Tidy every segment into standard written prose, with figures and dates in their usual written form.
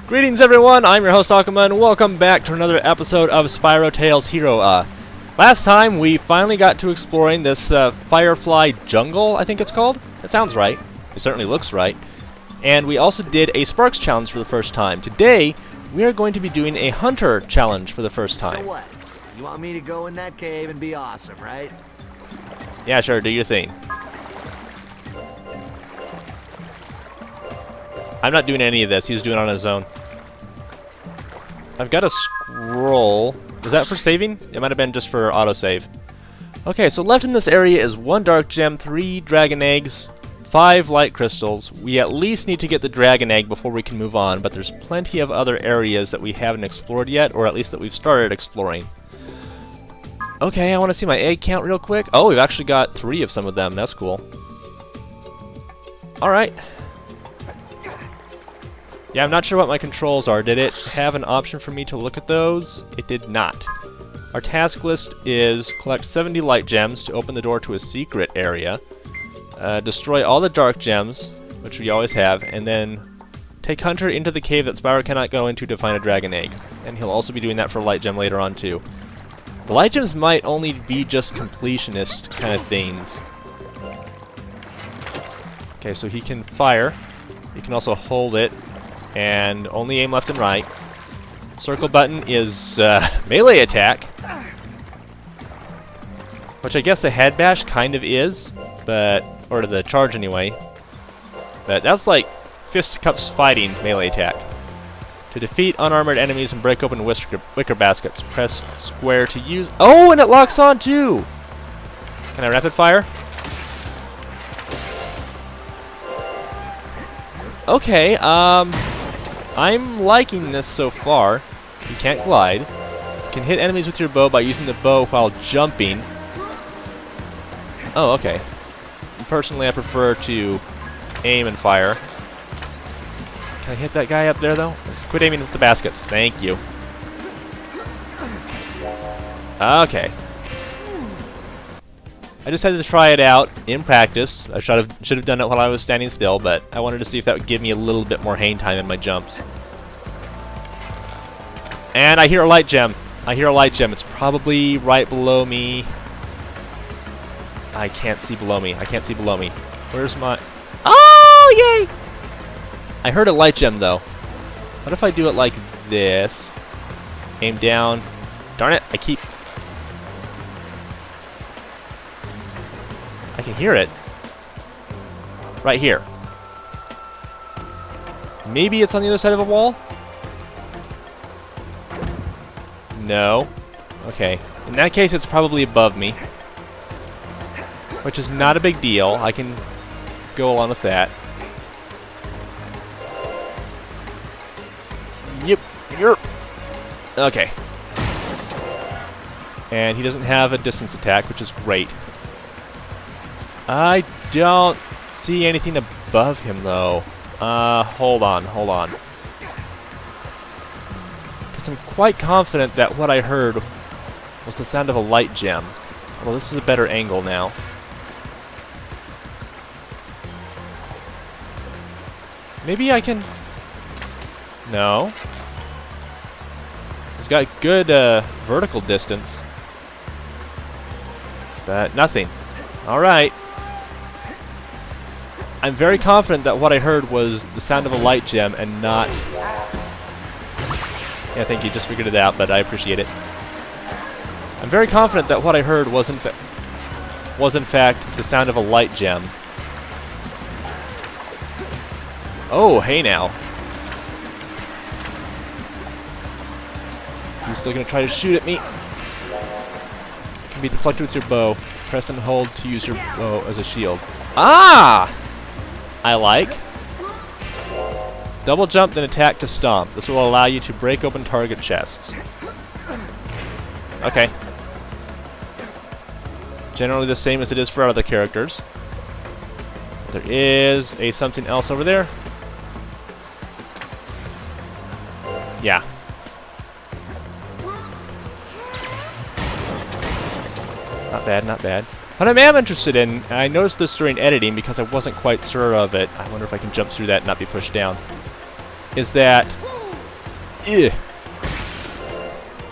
Greetings everyone, I'm your host Akuma, and welcome back to another episode of Spyro Tales Hero. Last time we finally got to exploring this Firefly Jungle, I think it's called. That sounds right. It certainly looks right. And we also did a Sparks challenge for the first time. Today, we are going to be doing a Hunter challenge for the first time. So what? You want me to go in that cave and be awesome, right? Yeah, sure, do your thing. I'm not doing any of this, he's doing it on his own. I've got a scroll. Was that for saving? It might have been just for autosave. Okay, so left in this area is 1 dark gem, 3 dragon eggs, 5 light crystals. We at least need to get the dragon egg before we can move on, but there's plenty of other areas that we haven't explored yet, or at least that we've started exploring. Okay, I want to see my egg count real quick. Oh, we've actually got 3 of some of them. That's cool. Alright. Yeah, I'm not sure what my controls are. Did it have an option for me to look at those? It did not. Our task list is collect 70 light gems to open the door to a secret area, destroy all the dark gems, which we always have, and then take Hunter into the cave that Spyro cannot go into to find a dragon egg. And he'll also be doing that for light gem later on too. The light gems might only be just completionist kind of things. Okay, so he can fire. He can also hold it. And only aim left and right. Circle button is melee attack, which I guess the head bash kind of is, but or the charge anyway. But that's like fisticuffs fighting melee attack. To defeat unarmored enemies and break open wicker baskets, press square to use. Oh, and it locks on too. Can I rapid fire? Okay. I'm liking this so far. You can't glide. You can hit enemies with your bow by using the bow while jumping. Oh, okay. Personally, I prefer to aim and fire. Can I hit that guy up there, though? Let's quit aiming with the baskets. Thank you. Okay. I just had to try it out in practice. I should have done it while I was standing still, but I wanted to see if that would give me a little bit more hang time in my jumps. And I hear a light gem. I hear a light gem. It's probably right below me. I can't see below me. I can't see below me. Where's my... Oh, yay! I heard a light gem, though. What if I do it like this? Aim down. Darn it, I keep... I can hear it. Right here. Maybe it's on the other side of a wall? No. Okay. In that case, it's probably above me. Which is not a big deal. I can go along with that. Yep. Yep. Okay. And he doesn't have a distance attack, which is great. I don't see anything above him, though. Hold on. Because I'm quite confident that what I heard was the sound of a light gem. Well, this is a better angle now. Maybe I can... No. He's got good vertical distance. But nothing. Alright. I'm very confident that what I heard was the sound of a light gem and not... Yeah, thank you, just figured it out, but I appreciate it. I'm very confident that what I heard was in fact the sound of a light gem. Oh, hey now. You still gonna try to shoot at me? Can be deflected with your bow. Press and hold to use your bow as a shield. Ah! I like. Double jump, then attack to stomp. This will allow you to break open target chests. Okay. Generally the same as it is for other characters. There is a something else over there. Yeah. Not bad, not bad. What I am interested in, and I noticed this during editing because I wasn't quite sure of it, I wonder if I can jump through that and not be pushed down, is that Ugh.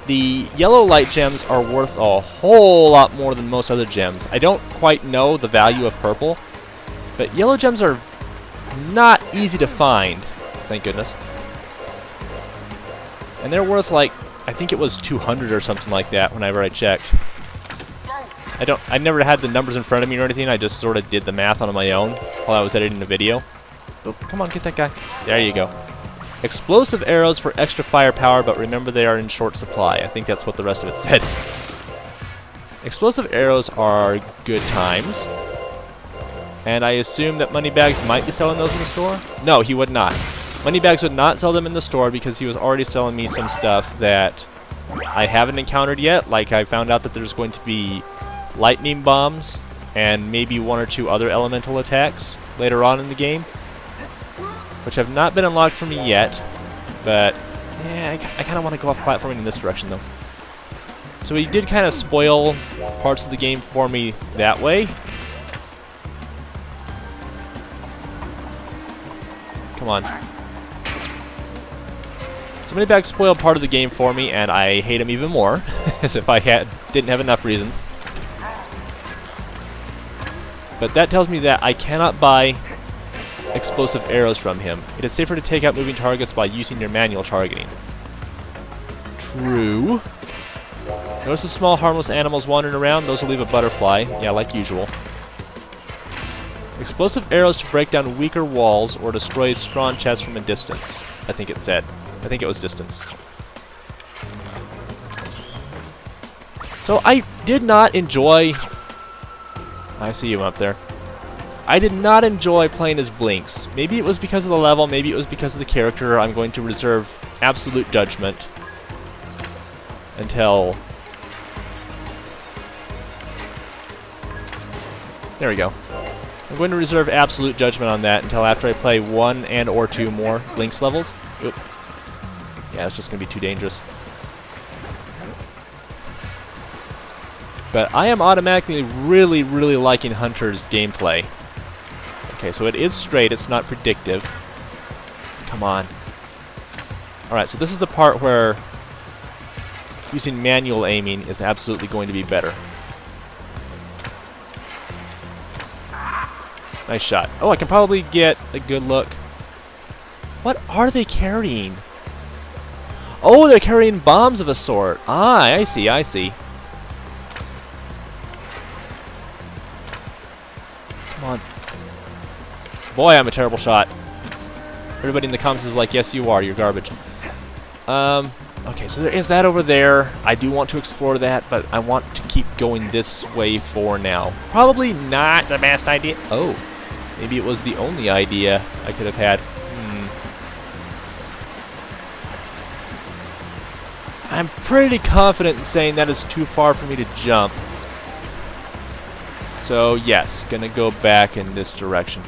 The yellow light gems are worth a whole lot more than most other gems. I don't quite know the value of purple, but yellow gems are not easy to find, thank goodness. And they're worth like, I think it was 200 or something like that whenever I checked. I never had the numbers in front of me or anything, I just sort of did the math on my own while I was editing the video. Oh, come on, get that guy. There you go. Explosive arrows for extra firepower, but remember they are in short supply. I think that's what the rest of it said. Explosive arrows are good times. And I assume that Moneybags might be selling those in the store? No, he would not. Moneybags would not sell them in the store because he was already selling me some stuff that I haven't encountered yet. Like I found out that there's going to be lightning bombs and maybe one or two other elemental attacks later on in the game, which have not been unlocked for me yet, but yeah, I kind of want to go off platforming in this direction though. So he did kind of spoil parts of the game for me that way. Come on. So Moneybags spoiled part of the game for me, and I hate him even more, as if I didn't have enough reasons. But that tells me that I cannot buy explosive arrows from him. It is safer to take out moving targets by using your manual targeting. True. Notice the small harmless animals wandering around. Those will leave a butterfly. Yeah, like usual. Explosive arrows to break down weaker walls or destroy strong chests from a distance. I think it said. I think it was distance. So I did not enjoy... I see you up there. I did not enjoy playing as Blinks. Maybe it was because of the level, maybe it was because of the character. I'm going to reserve absolute judgment until... There we go. I'm going to reserve absolute judgment on that until after I play one and or two more Blinks levels. Oop. Yeah, it's just going to be too dangerous. But I am automatically really, really liking Hunter's gameplay. Okay, so it is straight, it's not predictive. Come on. Alright, so this is the part where using manual aiming is absolutely going to be better. Nice shot. Oh, I can probably get a good look. What are they carrying? Oh, they're carrying bombs of a sort. Ah, I see, I see. Come on. Boy, I'm a terrible shot. Everybody in the comments is like, yes, you are. You're garbage. Okay, so there is that over there. I do want to explore that, but I want to keep going this way for now. Probably not the best idea. Oh, maybe it was the only idea I could have had. I'm pretty confident in saying that is too far for me to jump. So, yes, gonna go back in this direction.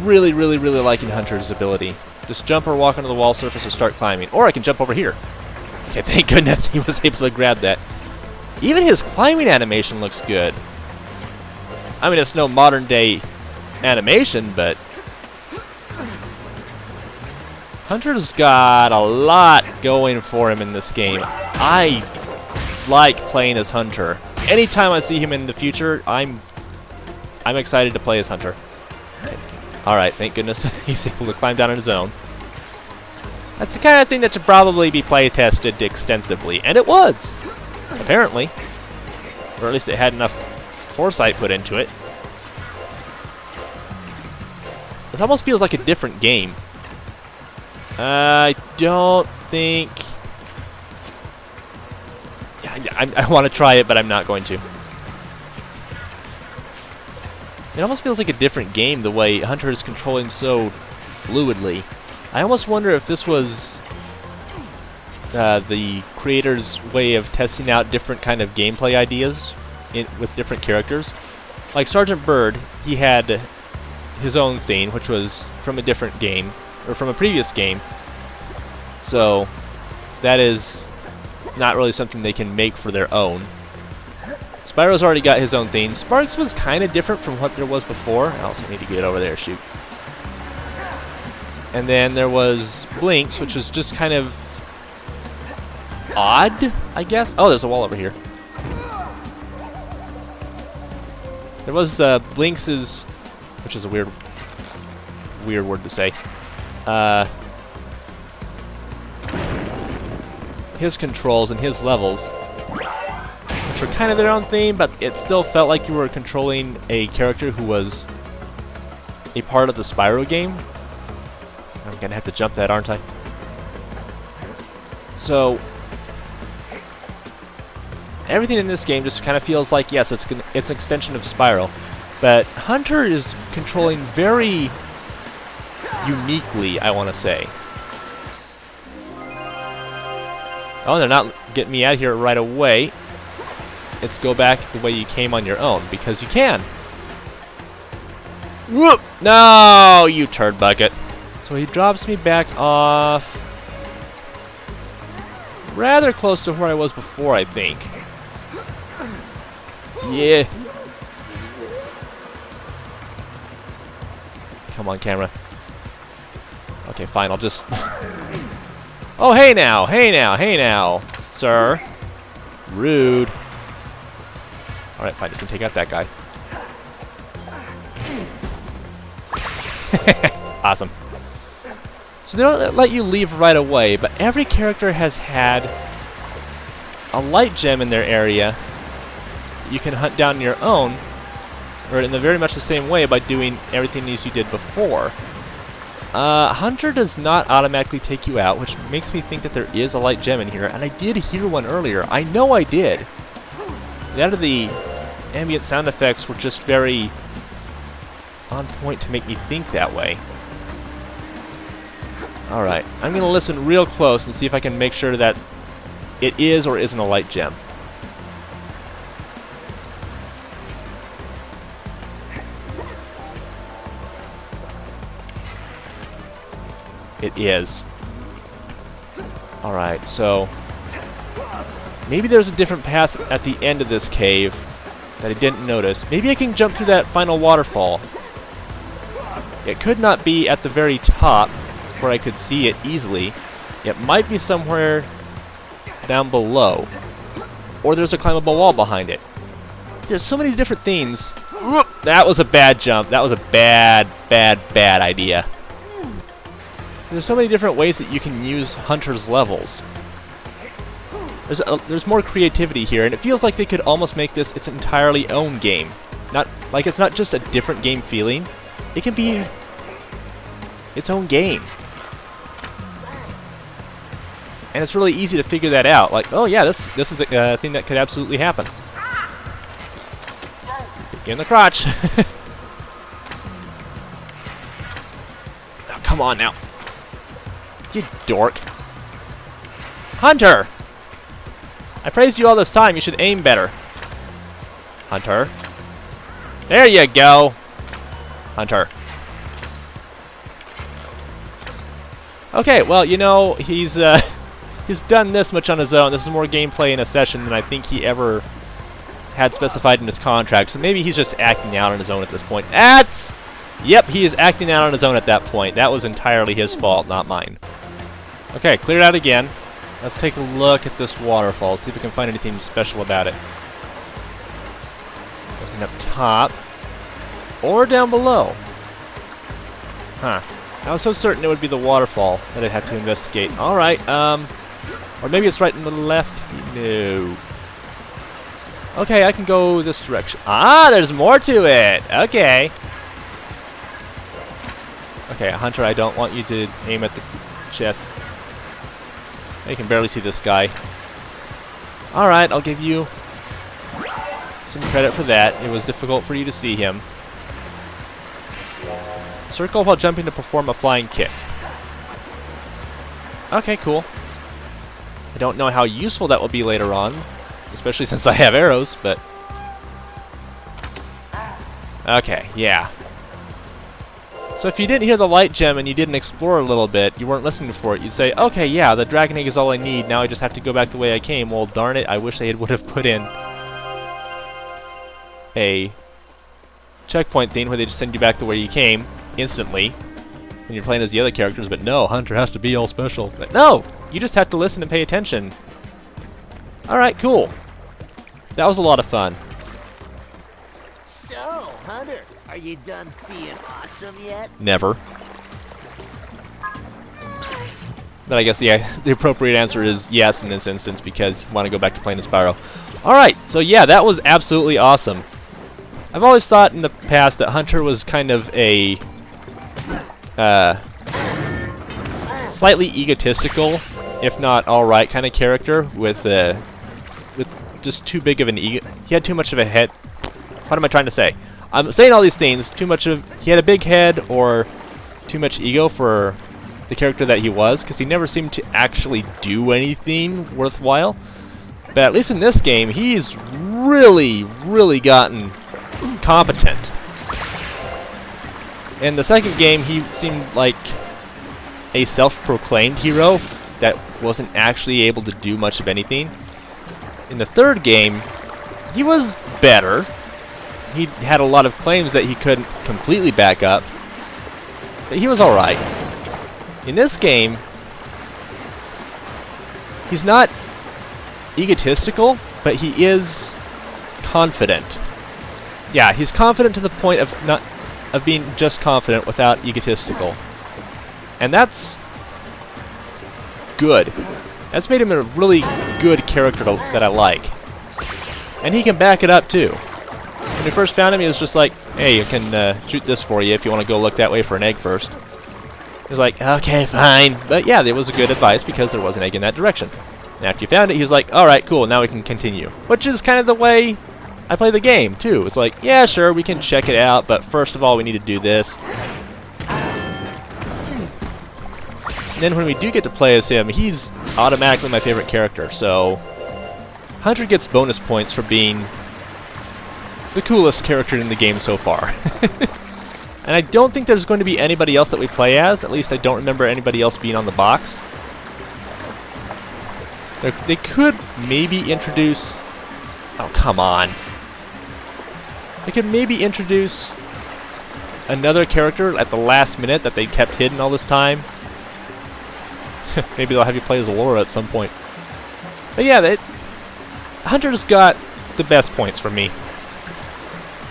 Really, really, really liking Hunter's ability. Just jump or walk onto the wall surface or start climbing. Or I can jump over here. Okay, thank goodness he was able to grab that. Even his climbing animation looks good. I mean, it's no modern day animation, but Hunter's got a lot going for him in this game. I like playing as Hunter. Anytime I see him in the future, I'm excited to play as Hunter. Okay. Alright, thank goodness he's able to climb down on his own. That's the kind of thing that should probably be play tested extensively, and it was, apparently. Or at least it had enough foresight put into it. This almost feels like a different game. I don't think... Yeah, I want to try it, but I'm not going to. It almost feels like a different game, the way Hunter is controlling so fluidly. I almost wonder if this was the creator's way of testing out different kind of gameplay ideas with different characters. Like Sergeant Bird, he had his own theme, which was from a different game, or from a previous game. So that is not really something they can make for their own. Spyro's already got his own theme. Sparks was kind of different from what there was before. I also need to get over there, shoot. And then there was Blinks, which was just kind of odd, I guess. Oh, there's a wall over here. There was Blinks's, which is a weird word to say. His controls and his levels, which were kind of their own theme, but it still felt like you were controlling a character who was a part of the Spyro game. I'm gonna have to jump that, aren't I? So everything in this game just kind of feels like, yes, it's an extension of Spyro, but Hunter is controlling very uniquely, I want to say. Oh, they're not getting me out of here right away. Let's go back the way you came on your own, because you can. Whoop! No, you turd bucket. So he drops me back off rather close to where I was before, I think. Yeah. Come on, camera. Okay, fine, I'll just... Oh, hey now, hey now, hey now, sir. Rude. Alright, fine, you can take out that guy. Awesome. So they don't let you leave right away, but every character has had a light gem in their area you can hunt down on your own, or in the very much the same way by doing everything as you did before. Hunter does not automatically take you out, which makes me think that there is a light gem in here, and I did hear one earlier. I know I did. None of the ambient sound effects were just very on point to make me think that way. Alright, I'm going to listen real close and see if I can make sure that it is or isn't a light gem. It is. Alright, so maybe there's a different path at the end of this cave that I didn't notice. Maybe I can jump through that final waterfall. It could not be at the very top where I could see it easily. It might be somewhere down below. Or there's a climbable wall behind it. There's so many different things. That was a bad jump. That was a bad idea. There's so many different ways that you can use Hunter's levels. There's more creativity here, and it feels like they could almost make this its entirely own game. Not like it's not just a different game feeling. It can be its own game. And it's really easy to figure that out. Like, oh yeah, this is a thing that could absolutely happen. Get in the crotch. Oh, come on now. You dork. Hunter! I praised you all this time. You should aim better. Hunter. There you go. Hunter. Okay, well, you know, he's done this much on his own. This is more gameplay in a session than I think he ever had specified in his contract. So maybe he's just acting out on his own at this point. Yep, he is acting out on his own at that point. That was entirely his fault, not mine. Okay, cleared out again. Let's take a look at this waterfall. See if we can find anything special about it. Looking up top. Or down below. Huh. I was so certain it would be the waterfall that I'd have to investigate. Alright, or maybe it's right in the left. No. Okay, I can go this direction. Ah, there's more to it! Okay. Okay, Hunter, I don't want you to aim at the chest. You can barely see this guy. Alright, I'll give you some credit for that. It was difficult for you to see him. Circle while jumping to perform a flying kick. Okay, cool. I don't know how useful that will be later on, especially since I have arrows, but... Okay, yeah. So if you didn't hear the light gem and you didn't explore a little bit, you weren't listening for it, you'd say, okay, yeah, the dragon egg is all I need, now I just have to go back the way I came. Well, darn it, I wish they would have put in a checkpoint thing where they just send you back the way you came instantly. when you're playing as the other characters, but no, Hunter has to be all special. But no! You just have to listen and pay attention. Alright, cool. That was a lot of fun. So, Hunter, are you done being awesome yet? Never. But I guess the appropriate answer is yes in this instance, because you want to go back to playing as Spyro. Alright, so yeah, that was absolutely awesome. I've always thought in the past that Hunter was kind of a slightly egotistical, if not alright kind of character, with just too big of an ego. He had too much of a head. What am I trying to say? I'm saying all these things. He had a big head or too much ego for the character that he was, because he never seemed to actually do anything worthwhile. But at least in this game, he's really, really gotten competent. In the second game, he seemed like a self-proclaimed hero that wasn't actually able to do much of anything. In the third game, he was better. He had a lot of claims that he couldn't completely back up, but he was alright. In this game, he's not egotistical, but he is confident. Yeah, he's confident to the point of being just confident without egotistical. And that's good. That's made him a really good character that I like. And he can back it up too. When we first found him, he was just like, hey, I can shoot this for you if you want to go look that way for an egg first. He was like, okay, fine. But yeah, it was a good advice because there was an egg in that direction. And after you found it, he was like, alright, cool, now we can continue. Which is kind of the way I play the game, too. It's like, yeah, sure, we can check it out, but first of all, we need to do this. And then when we do get to play as him, he's automatically my favorite character, so Hunter gets bonus points for being the coolest character in the game so far. And I don't think there's going to be anybody else that we play as. At least I don't remember anybody else being on the box. They could maybe introduce... Oh, come on. They could maybe introduce another character at the last minute that they kept hidden all this time. Maybe they'll have you play as Laura at some point. But yeah, Hunter's got the best points for me.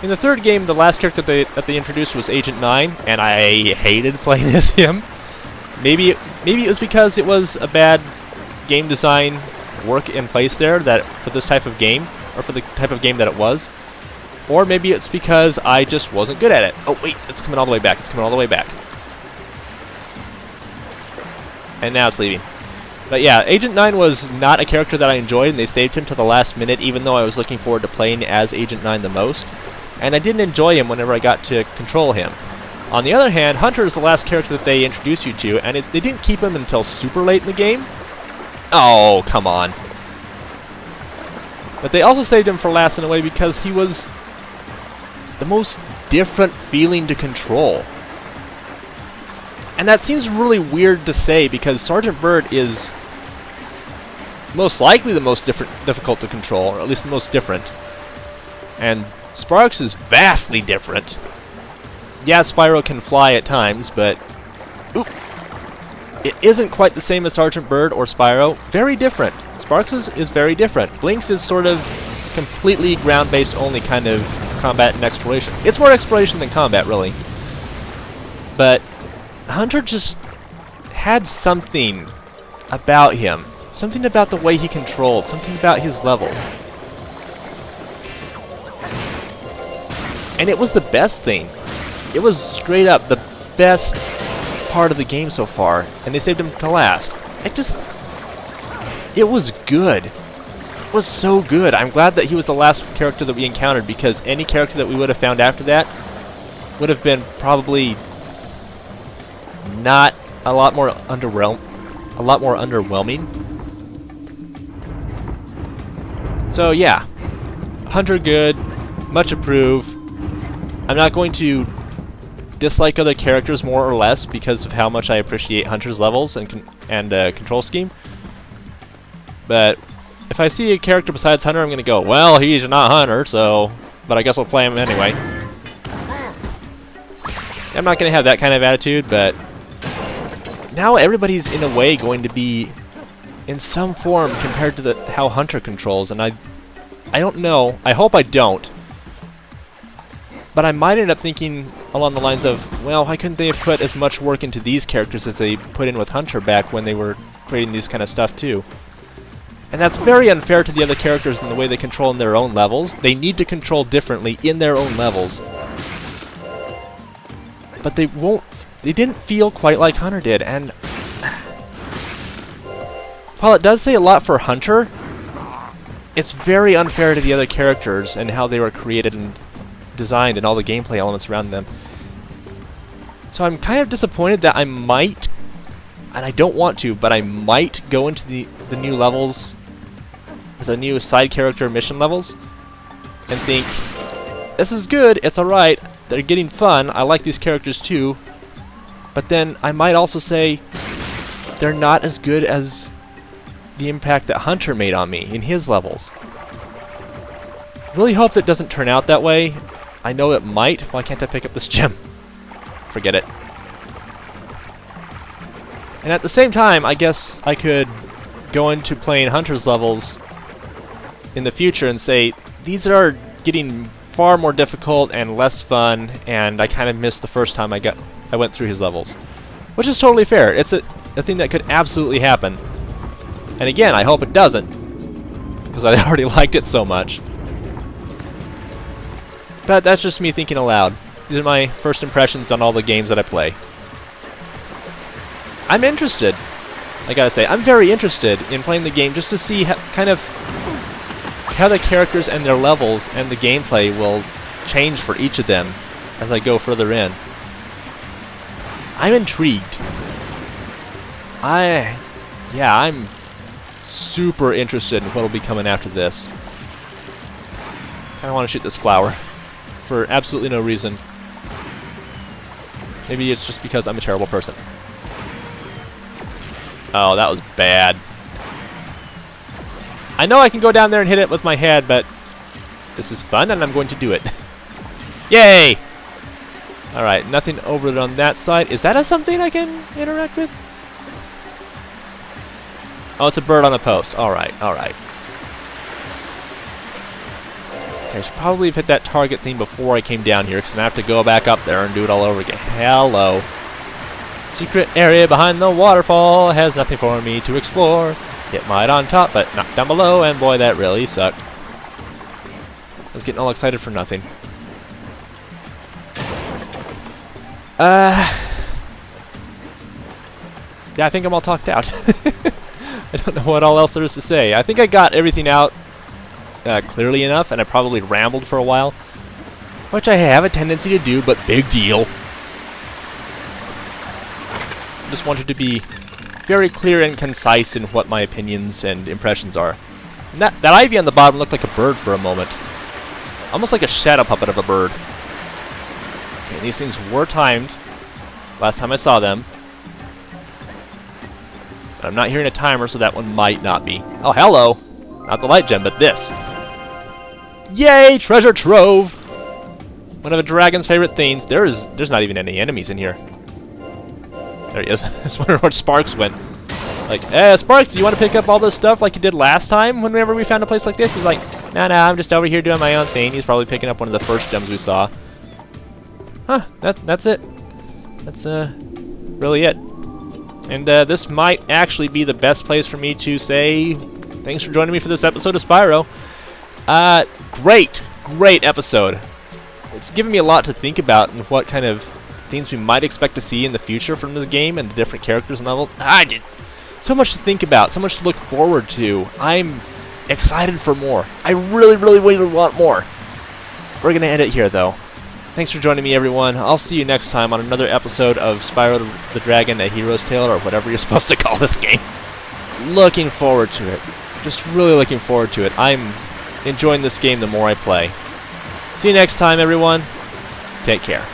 In the third game, the last character that they introduced was Agent 9, and I hated playing as him. Maybe it was because it was a bad game design work in place there for this type of game, or for the type of game that it was. Or maybe it's because I just wasn't good at it. Oh wait, it's coming all the way back. It's coming all the way back. And now it's leaving. But yeah, Agent 9 was not a character that I enjoyed, and they saved him to the last minute, even though I was looking forward to playing as Agent 9 the most. And I didn't enjoy him whenever I got to control him. On the other hand, Hunter is the last character that they introduced you to, and they didn't keep him until super late in the game. Oh, come on. But they also saved him for last in a way because he was the most different feeling to control. And that seems really weird to say because Sergeant Bird is most likely the most difficult to control, or at least the most different. And Sparks is vastly different. Yeah, Spyro can fly at times, but it isn't quite the same as Sergeant Bird or Spyro. Very different. Sparks is very different. Blinks is sort of completely ground-based only kind of combat and exploration. It's more exploration than combat, really. But Hunter just had something about him. Something about the way he controlled. Something about his levels. And it was the best thing. It was straight up the best part of the game so far. And they saved him to last. It was good. It was so good. I'm glad that he was the last character that we encountered, because any character that we would have found after that would have been probably not a lot more underwhelming. So yeah, Hunter good, much approve. I'm not going to dislike other characters more or less because of how much I appreciate Hunter's levels and control scheme. But if I see a character besides Hunter, I'm going to go, well, he's not Hunter, so... But I guess I'll play him anyway. I'm not going to have that kind of attitude, but now everybody's in a way going to be in some form compared to how Hunter controls, and I don't know. I hope I don't. But I might end up thinking along the lines of, well, why couldn't they have put as much work into these characters as they put in with Hunter back when they were creating these kind of stuff too? And that's very unfair to the other characters in the way they control in their own levels. They need to control differently in their own levels. But they didn't feel quite like Hunter did, and while it does say a lot for Hunter, it's very unfair to the other characters and how they were created and designed and all the gameplay elements around them. So I'm kind of disappointed that I might, and I don't want to, but I might go into the new levels, the new side character mission levels, and think, this is good, it's alright, they're getting fun, I like these characters too, but then I might also say, they're not as good as the impact that Hunter made on me in his levels. Really hope that doesn't turn out that way. I know it might. Why can't I pick up this gem? Forget it. And at the same time, I guess I could go into playing Hunter's levels in the future and say, these are getting far more difficult and less fun, and I kind of missed the first time I went through his levels. Which is totally fair. It's a thing that could absolutely happen. And again, I hope it doesn't, because I already liked it so much. But that's just me thinking aloud. These are my first impressions on all the games that I play. I'm interested. I gotta say, I'm very interested in playing the game just to see kind of how the characters and their levels and the gameplay will change for each of them as I go further in. I'm intrigued. I'm super interested in what will be coming after this. Kinda wanna shoot this flower for absolutely no reason. Maybe it's just because I'm a terrible person. Oh, that was bad. I know I can go down there and hit it with my head, but this is fun and I'm going to do it. Yay! Alright, nothing over on that side. Is that something I can interact with? Oh, it's a bird on a post. Alright, alright. I should probably have hit that target thing before I came down here, because I have to go back up there and do it all over again. Hello. Secret area behind the waterfall has nothing for me to explore. Hit mine on top, but not down below, and boy, that really sucked. I was getting all excited for nothing. Yeah, I think I'm all talked out. I don't know what all else there is to say. I think I got everything out clearly enough, and I probably rambled for a while, which I have a tendency to do, but big deal. I just wanted to be very clear and concise in what my opinions and impressions are. And that ivy on the bottom looked like a bird for a moment. Almost like a shadow puppet of a bird. Okay, these things were timed last time I saw them. But I'm not hearing a timer, so that one might not be. Oh, hello! Not the light gem, but this. Yay! Treasure trove! One of a dragon's favorite things. There's not even any enemies in here. There he is. I was wondering where Sparks went. Like, Sparks, do you want to pick up all this stuff like you did last time whenever we found a place like this? He's like, nah, I'm just over here doing my own thing. He's probably picking up one of the first gems we saw. Huh, that's it. That's, really it. And, this might actually be the best place for me to say thanks for joining me for this episode of Spyro. Great episode. It's given me a lot to think about and what kind of things we might expect to see in the future from this game and the different characters and levels. So much to think about, so much to look forward to. I'm excited for more. I really want more. We're going to end it here, though. Thanks for joining me, everyone. I'll see you next time on another episode of Spyro the Dragon, A Hero's Tale, or whatever you're supposed to call this game. Looking forward to it. Just really looking forward to it. I'm enjoying this game the more I play. See you next time, everyone. Take care.